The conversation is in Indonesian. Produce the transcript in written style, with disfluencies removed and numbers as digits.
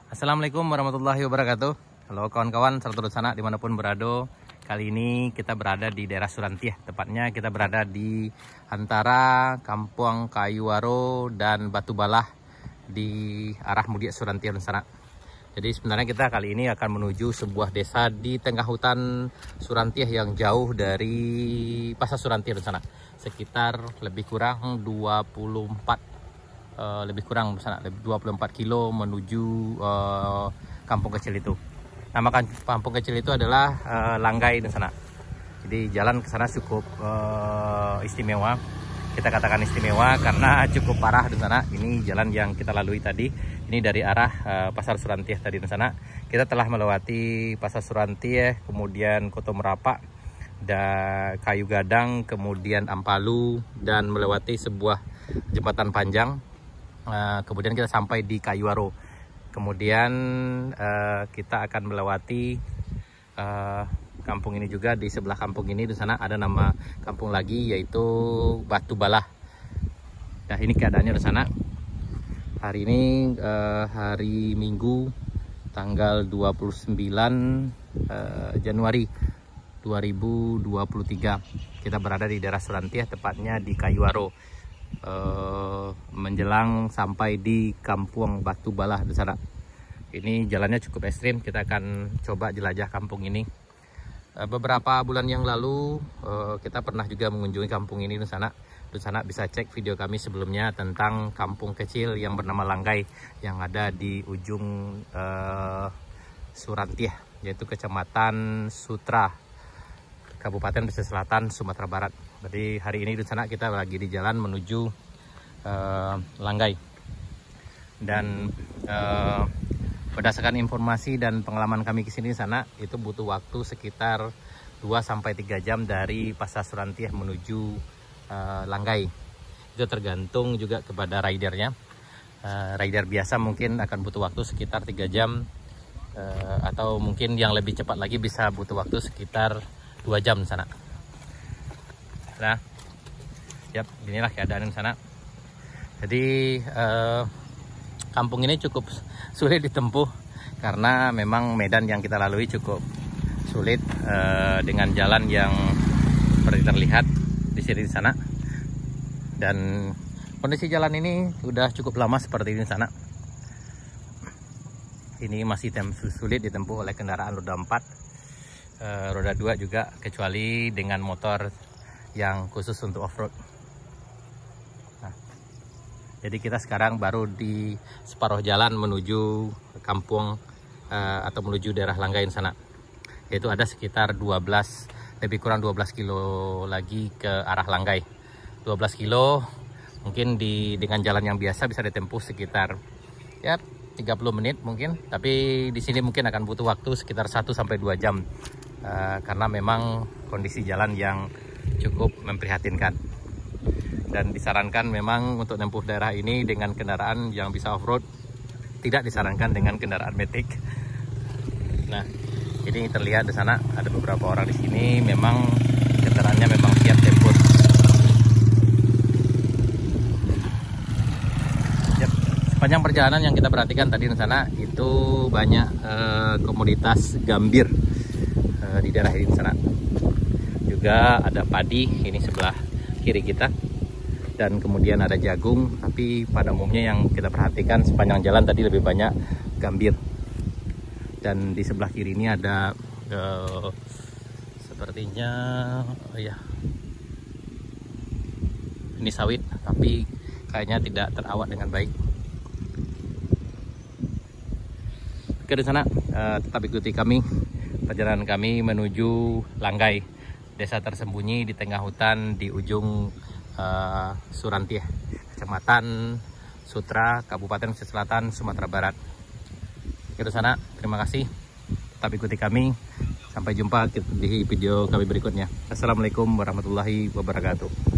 Assalamualaikum warahmatullahi wabarakatuh. Halo kawan-kawan serta sana dimanapun berada. Kali ini kita berada di daerah Surantiah. Tepatnya kita berada di antara Kampung Kayuwaro dan Batu Balah di arah Mudia Surantiah dan sana. Jadi sebenarnya kita kali ini akan menuju sebuah desa di tengah hutan Surantiah yang jauh dari Pasar Surantiah dan sana. Sekitar lebih kurang 24 kilo menuju kampung kecil itu. Nama kampung kecil itu adalah Langgai dan sana. Jadi jalan ke sana cukup istimewa. Kita katakan istimewa karena cukup parah di sana. Ini jalan yang kita lalui tadi. Ini dari arah Pasar Surantiah tadi di sana. Kita telah melewati Pasar Surantiah, kemudian Koto Merapak, dan Kayu Gadang, kemudian Ampalu, dan melewati sebuah jembatan panjang. Kemudian kita sampai di Kayuwaro. Kemudian kita akan melewati kampung ini juga. Di sebelah kampung ini di sana ada nama kampung lagi, yaitu Batu Balah. Nah, ini keadaannya di sana. Hari ini hari Minggu tanggal 29 Januari 2023. Kita berada di daerah Surantiah, tepatnya di Kayuwaro. Menjelang sampai di kampung Batu Balah di sana. Ini jalannya cukup ekstrim. Kita akan coba jelajah kampung ini. Beberapa bulan yang lalu kita pernah juga mengunjungi kampung ini di sana. Di sana bisa cek video kami sebelumnya tentang kampung kecil yang bernama Langgai yang ada di ujung Surantiah, yaitu Kecamatan Sutra, Kabupaten Pesisir Selatan, Sumatera Barat. Jadi hari ini di sana kita lagi di jalan menuju Langgai. Dan berdasarkan informasi dan pengalaman kami ke sini di sana, itu butuh waktu sekitar 2-3 jam dari Pasar Surantiah menuju Langgai. Itu tergantung juga kepada ridernya. Rider biasa mungkin akan butuh waktu sekitar 3 jam, atau mungkin yang lebih cepat lagi bisa butuh waktu sekitar 2 jam di sana. Nah, inilah keadaan di sana. Jadi kampung ini cukup sulit ditempuh karena memang medan yang kita lalui cukup sulit, dengan jalan yang seperti terlihat di sini di sana. Dan kondisi jalan ini sudah cukup lama seperti ini di sana. Ini masih sulit ditempuh oleh kendaraan roda 4, roda 2 juga, kecuali dengan motor yang khusus untuk off-road. Nah, jadi kita sekarang baru di separuh jalan menuju kampung atau menuju daerah Langgai sana. Yaitu ada sekitar lebih kurang 12 kilo lagi ke arah Langgai. 12 kilo mungkin dengan jalan yang biasa bisa ditempuh sekitar 30 menit mungkin, tapi di sini mungkin akan butuh waktu sekitar 1-2 jam karena memang kondisi jalan yang cukup memprihatinkan. Dan disarankan memang untuk menempuh daerah ini dengan kendaraan yang bisa off-road, tidak disarankan dengan kendaraan matic. Nah, ini terlihat di sana ada beberapa orang di sini, memang kendaraannya memang siap tempur. Sepanjang perjalanan yang kita perhatikan tadi di sana itu banyak komoditas gambir di daerah ini di sana. Juga ada padi ini sebelah kiri kita, dan kemudian ada jagung, tapi pada umumnya yang kita perhatikan sepanjang jalan tadi lebih banyak gambir. Dan di sebelah kiri ini ada sepertinya ini sawit, tapi kayaknya tidak terawat dengan baik. Oke, di sana tetap ikuti kami, perjalanan kami menuju Langgai, desa tersembunyi di tengah hutan di ujung Surantiah, Kecamatan Sutra, Kabupaten Pesisir Selatan, Sumatera Barat. Di sana, terima kasih. Tetap ikuti kami. Sampai jumpa di video kami berikutnya. Assalamualaikum warahmatullahi wabarakatuh.